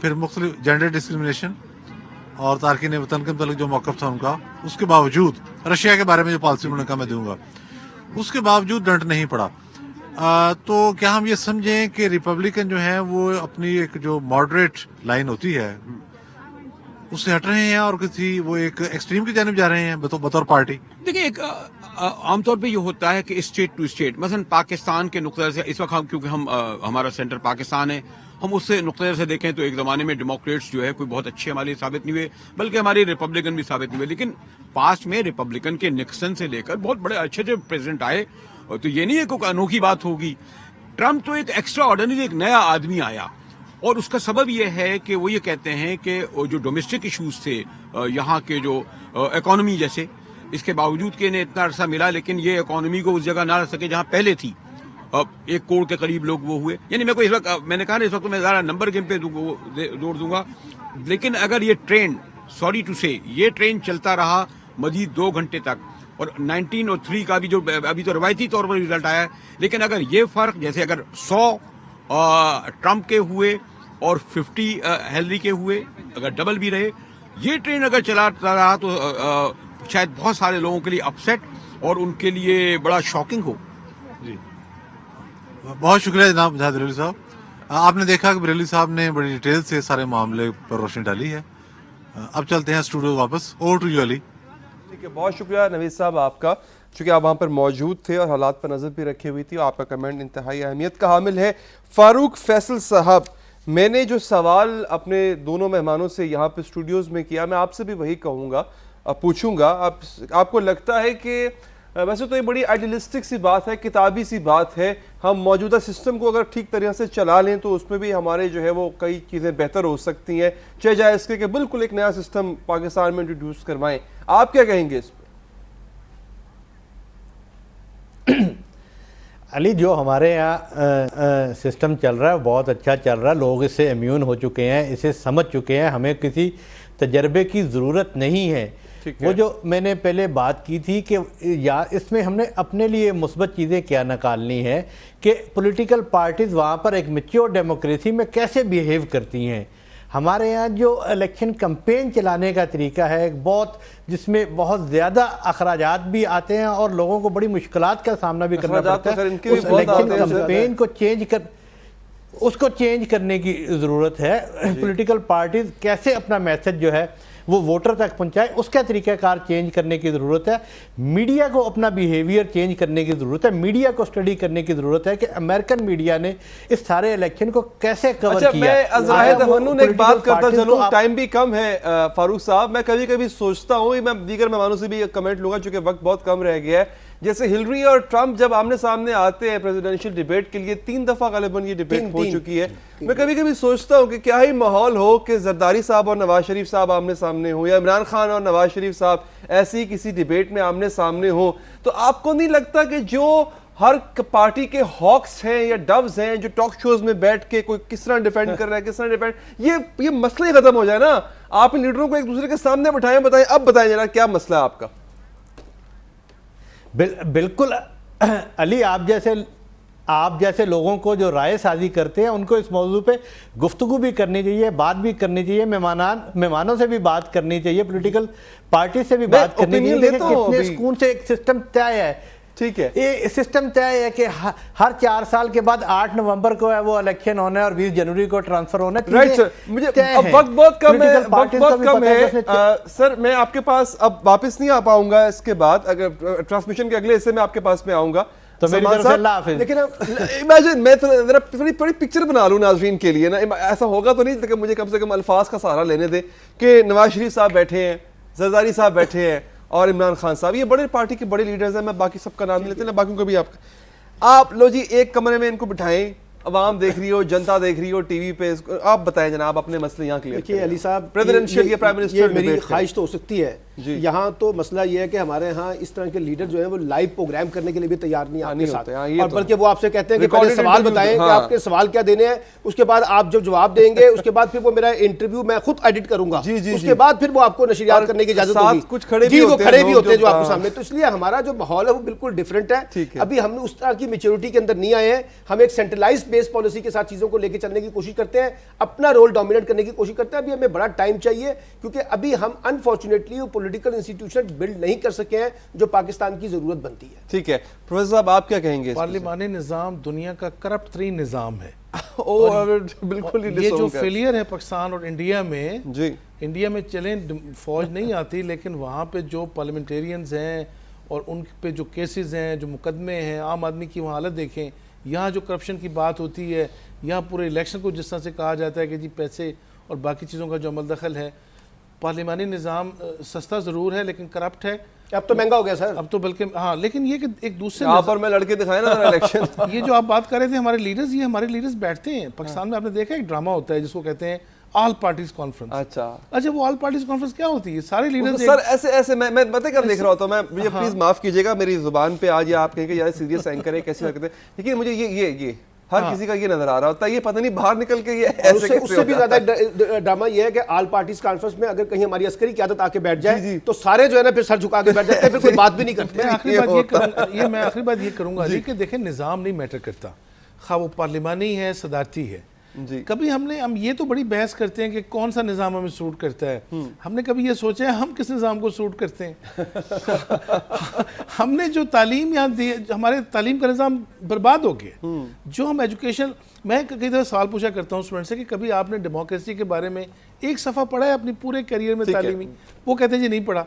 پھر مختلف جینڈر ڈسکریمنیشن اور تارکین وطن کے متعلق جو موقف تھا ان کا, اس کے باوجود رشیا کے بارے میں جو پالیسی انہوں نے کہا میں دوں گا, اس کے باوجود ڈنٹ نہیں پڑا. تو کیا ہم یہ سمجھیں کہ ریپبلکن جو ہیں وہ اپنی ایک جو ماڈریٹ لائن ہوتی ہے اس سے ہٹ رہے ہیں اور وہ ایک ایکسٹریم کی جانب جا رہے ہیں بطور پارٹی؟ دیکھیں, ایک عام طور پہ یہ ہوتا ہے کہ اسٹیٹ ٹو اسٹیٹ, مثلا پاکستان کے نقطہ سے اس وقت کیونکہ ہمارا سینٹر پاکستان ہے, ہم اس سے نقطہ سے دیکھیں تو ایک زمانے میں ڈیموکریٹس جو ہے کوئی بہت اچھے ہمارے لیے ثابت نہیں ہوئے, بلکہ ہماری ریپبلکن بھی ثابت نہیں ہوئے. لیکن پاسٹ میں ریپبلکن کے نکسن سے لے کر بہت بڑے اچھے پریزیڈنٹ آئے, تو یہ نہیں ہے کوئی انوکھی بات ہوگی. ٹرمپ تو ایک ایکسٹرا آرڈنری ایک نیا آدمی آیا, اور اس کا سبب یہ ہے کہ وہ یہ کہتے ہیں کہ جو ڈومیسٹک ایشوز تھے یہاں کے جو اکانومی جیسے, اس کے باوجود کہ انہیں اتنا عرصہ ملا لیکن یہ اکانومی کو اس جگہ نہ رکھ سکے جہاں پہلے تھی. 1 کروڑ کے قریب لوگ وہ ہوئے, یعنی میں نے کہا نا اس وقت میں زیادہ نمبر گیم پہ زور دوں گا, لیکن اگر یہ ٹرین, سوری ٹو سے, یہ ٹرین چلتا رہا مزید 2 گھنٹے تک, اور 19 اور 3 کا بھی جو ابھی تو روایتی طور پر رزلٹ آیا ہے, لیکن اگر یہ فرق جیسے اگر 100 ٹرمپ کے ہوئے اور 50 ہیلری کے ہوئے, اگر ڈبل بھی رہے, یہ ٹرین اگر چلاتا رہا تو شاید بہت سارے لوگوں کے لیے اپسیٹ اور ان کے لیے بڑا شاکنگ ہو. جی بہت شکریہ جناب مجاہد بریلوی صاحب. آپ نے دیکھا کہ بریلوی صاحب نے بڑی ڈیٹیل سے سارے معاملے پر روشنی ڈالی ہے. اب چلتے ہیں اسٹوڈیو واپس. اوور ٹو یو علی. ٹھیک ہے, بہت شکریہ نوید صاحب آپ کا, چونکہ آپ وہاں پر موجود تھے اور حالات پر نظر بھی رکھی ہوئی تھی, اور آپ کا کمنٹ انتہائی اہمیت کا حامل ہے. فاروق فیصل صاحب, میں نے جو سوال اپنے دونوں مہمانوں سے یہاں پہ اسٹوڈیوز میں کیا, میں آپ سے بھی وہی کہوں گا, پوچھوں گا, آپ کو لگتا ہے کہ ویسے تو یہ بڑی آئیڈیلسٹک سی بات ہے, کتابی سی بات ہے, ہم موجودہ سسٹم کو اگر ٹھیک طرح سے چلا لیں تو اس میں بھی ہمارے جو ہے وہ کئی چیزیں بہتر ہو سکتی ہیں, چاہے جائے اس کے کہ بالکل ایک نیا سسٹم پاکستان میں انٹروڈیوس کروائیں, آپ کیا کہیں گے اس پہ؟ علی, جو ہمارے یہاں سسٹم چل رہا ہے بہت اچھا چل رہا ہے, لوگ اس سے امیون ہو چکے ہیں, اسے سمجھ چکے ہیں, ہمیں کسی تجربے کی ضرورت نہیں ہے. وہ جو میں نے پہلے بات کی تھی کہ اس میں ہم نے اپنے لیے مثبت چیزیں کیا نکالنی ہے کہ پولیٹیکل پارٹیز وہاں پر ایک میچور ڈیموکریسی میں کیسے بیہیو کرتی ہیں. ہمارے یہاں جو الیکشن کمپین چلانے کا طریقہ ہے جس میں بہت زیادہ اخراجات بھی آتے ہیں اور لوگوں کو بڑی مشکلات کا سامنا بھی کرنا پڑتا ہے, اس الیکشن کمپین کو چینج کرنے کی ضرورت ہے. پولیٹیکل پارٹیز کیسے اپنا میسج جو ہے وہ ووٹر تک پہنچائے, اس کا طریقہ کار چینج کرنے کی ضرورت ہے. میڈیا کو اپنا بیہیویئر چینج کرنے کی ضرورت ہے, میڈیا کو اسٹڈی کرنے کی ضرورت ہے کہ امریکن میڈیا نے اس سارے الیکشن کو کیسے کور کیا. میں ازراہ تفنن ایک بات کرتا چلوں, ٹائم بھی کم ہے فاروق صاحب, میں کبھی کبھی سوچتا ہوں, میں دیگر مہمانوں سے بھی کمنٹ لوں گا چونکہ وقت بہت کم رہ گیا ہے, جیسے ہلری اور ٹرمپ جب آمنے سامنے آتے ہیں پریزیڈنشل ڈیبیٹ کے لیے, 3 دفعہ غالباً یہ ڈیبیٹ ہو چکی ہے, میں کبھی کبھی سوچتا ہوں کہ کیا ہی ماحول ہو کہ زرداری صاحب اور نواز شریف صاحب آمنے سامنے ہوں, یا عمران خان اور نواز شریف صاحب ایسی کسی ڈیبیٹ میں آمنے سامنے ہوں, تو آپ کو نہیں لگتا کہ جو ہر پارٹی کے ہاکس ہیں یا ڈوز ہیں جو ٹاک شوز میں بیٹھ کے کوئی کس طرح ڈیفینڈ کر رہا ہے, کس طرح ڈیفینڈ, یہ مسئلہ ہی ختم ہو جائے نا, آپ ان لیڈروں کو ایک دوسرے کے سامنے بٹھائیں, اب بتائیں ذرا کیا مسئلہ ہے آپ کا. بالکل علی, آپ جیسے لوگوں کو جو رائے سازی کرتے ہیں ان کو اس موضوع پہ گفتگو بھی کرنی چاہیے, بات بھی کرنی چاہیے, مہمانوں سے بھی بات کرنی چاہیے, پولیٹیکل پارٹی سے بھی بات کرنی چاہیے کہ کتنے سکون سے ایک سسٹم طے ہے. ٹھیک ہے، یہ سسٹم طے ہے کہ ہر 4 سال کے بعد 8 نومبر کو ہے وہ الیکشن ہونا ہے اور 20 جنوری کو ٹرانسفر ہونا ہے. Right sir. مجھے اب وقت بہت کم ہے سر. میں آپ کے پاس اب واپس نہیں آ پاؤں گا اس کے بعد. اگر ٹرانسمیشن کے اگلے حصے میں آپ کے پاس میں آؤں گا تو میری طرف سے اللہ حافظ. لیکن امیجن میں تھوڑی پکچر بنا لوں ناظرین کے لیے نا. ایسا ہوگا تو نہیں لیکن مجھے کم سے کم الفاظ کا سہارا لینے دے کہ نواز شریف صاحب بیٹھے ہیں, زرداری صاحب بیٹھے ہیں اور عمران خان صاحب, یہ بڑے پارٹی کے بڑے لیڈرز ہیں. میں باقی سب کا نام نہیں لیتے نا, باقیوں کو بھی آپ لو جی ایک کمرے میں ان کو بٹھائیں, عوام دیکھ رہی ہو, جنتا دیکھ رہی ہو ٹی وی پہ. آپ بتائیں جناب اپنے مسئلے یہاں کلیئر. دیکھیے علی صاحب, پریزیڈنشیل یا پرائم منسٹر میری خواہش تو ہو سکتی ہے یہاں تو مسئلہ یہ ہے کہ ہمارے ہاں اس طرح کے لیڈر جو ہیں وہ لائیو پروگرام کرنے کے لیے بھی تیار نہیں آپ کے ساتھ, اور بلکہ وہ آپ سے کہتے ہیں کہ پہلے سوال بتائیں کہ آپ کے سوال کیا دینے ہیں, اس کے بعد آپ جب جواب دیں گے اس کے بعد پھر وہ میرا انٹرویو میں خود ایڈٹ کروں گا, اس کے بعد پھر وہ آپ کو نشریات کرنے کی اجازت ہوگی. کچھ کھڑے جی وہ کھڑے بھی ہوتے ہیں جو آپ کے سامنے. تو اس لیے ہمارا جو ماحول ہے وہ بالکل ڈفرینٹ ہے. ابھی ہم نے اس طرح کی میچورٹی کے اندر نہیں آئے ہیں. ہم ایک سینٹرلائز بیس پالیسی کے ساتھ چیزوں کو لے کے چلنے کی کوشش کرتے ہیں, اپنا رول ڈومینیٹ کرنے کی کوشش کرتے ہیں. ابھی ہمیں بڑا ٹائم چاہیے کیونکہ ابھی ہم انفارچونیٹلی وہ پولیٹیکل انسٹیٹیوشن بلڈ نہیں کر سکے ہیں جو پاکستان کی ضرورت بنتی ہے. ٹھیک ہے پروفیسر صاحب, آپ کیا کہیں گے؟ پارلیمانی نظام دنیا کا کرپٹ ترین نظام ہے. بالکل یہ جو فیلئر ہے پاکستان اور انڈیا میں, جی انڈیا میں چلیں فوج نہیں آتی لیکن وہاں پہ جو پارلیمنٹیرینز ہیں اور ان پہ جو کیسز ہیں, جو مقدمے ہیں, عام آدمی کی وہاں حالت دیکھیں. یہاں جو کرپشن کی بات ہوتی ہے, یہاں پورے الیکشن کو جس طرح سے کہا جاتا ہے کہ جی پیسے اور باقی چیزوں کا جو عمل دخل ہے. پارلیمانی نظام سستا ضرور ہے لیکن کرپٹ ہے. اب تو مہنگا ہو گیا سر. اب تو بلکہ ہاں, لیکن یہ کہ ایک دوسرے یہاں پر میں لڑکے دکھائے نا الیکشن. یہ جو آپ بات کر رہے تھے ہمارے لیڈرز, یہ ہمارے لیڈرز بیٹھتے ہیں پاکستان میں. آپ نے دیکھا ایک ڈرامہ ہوتا ہے جس کو کہتے ہیں آل پارٹیز کانفرنس. اچھا وہ آل پارٹیز کانفرنس کیا ہوتی ہے؟ سارے لیڈرز سر ایسے میں پتہ کر دیکھ رہا ہوتا ہوں میں, مجھے پلیز معاف کیجیے گا میری زبان پہ آج آپ کہیں کہ یار سیریس اینکر ہے کیسی حرکتیں, لیکن مجھے یہ ہر کسی کا یہ نظر آ رہا ہوتا ہے, یہ پتہ نہیں باہر نکل کے یہ ایسے. اس سے بھی زیادہ ڈرامہ یہ ہے کہ آل پارٹیز کانفرنس میں اگر کہیں ہماری عسکری قیادت آ کے بیٹھ جائے تو سارے جو ہے نا پھر سر جھکا کے بیٹھ جاتے ہیں, پھر کوئی بات بھی نہیں کرتے. میں آخری بات یہ کروں گا کہ دیکھیں نظام نہیں میٹر کرتا, خواہ وہ پارلیمانی ہے صدارتی ہے. کبھی ہم یہ تو بڑی بحث کرتے ہیں کہ کون سا نظام ہمیں سوٹ کرتا ہے. ہم نے کبھی یہ سوچا ہے ہم کس نظام کو سوٹ کرتے ہیں؟ ہم نے جو تعلیم یہاں دی, ہمارے تعلیم کا نظام برباد ہو گیا. جو ہم ایجوکیشن, میں کئی دفعہ سوال پوچھا کرتا ہوں اسٹوڈنٹ سے کہ کبھی آپ نے ڈیموکریسی کے بارے میں ایک صفحہ پڑھا ہے اپنی پورے کیریئر میں تعلیمی؟ وہ کہتے ہیں جی نہیں پڑھا.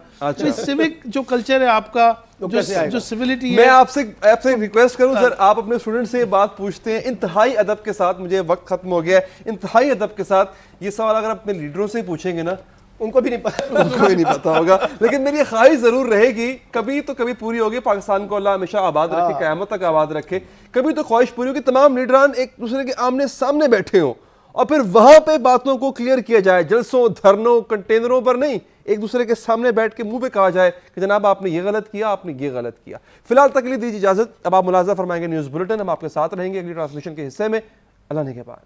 سیوک جو کلچر ہے آپ کا, جو سیویلٹی ہے. میں آپ سے ریکویسٹ کروں سر, آپ اپنے اسٹوڈنٹ سے یہ بات پوچھتے ہیں انتہائی ادب کے ساتھ. مجھے وقت ختم ہو گیا ہے. انتہائی ادب کے ساتھ یہ سوال اگر اپنے لیڈروں سے پوچھیں گے نا, ان کو بھی نہیں پتا, ان کو بھی نہیں پتا ہوگا. لیکن میری خواہش ضرور رہے گی, کبھی تو کبھی پوری ہوگی. پاکستان کو اللہ ہمیشہ آباد رکھے, قیامت تک آباد رکھے. کبھی تو خواہش پوری ہوگی تمام لیڈران ایک دوسرے کے آمنے سامنے بیٹھے ہوں اور پھر وہاں پہ باتوں کو کلیئر کیا جائے, جلسوں دھرنوں کنٹینروں پر نہیں, ایک دوسرے کے سامنے بیٹھ کے منہ پہ کہا جائے کہ جناب آپ نے یہ غلط کیا, آپ نے یہ غلط کیا. فی الحال تک کے لیے دیجیے اجازت. اب آپ ملاحظہ فرمائیں گے نیوز بلیٹن, ہم آپ کے ساتھ رہیں گے اگلی ٹرانسمیشن کے حصے میں. اللہ نے کے بعد.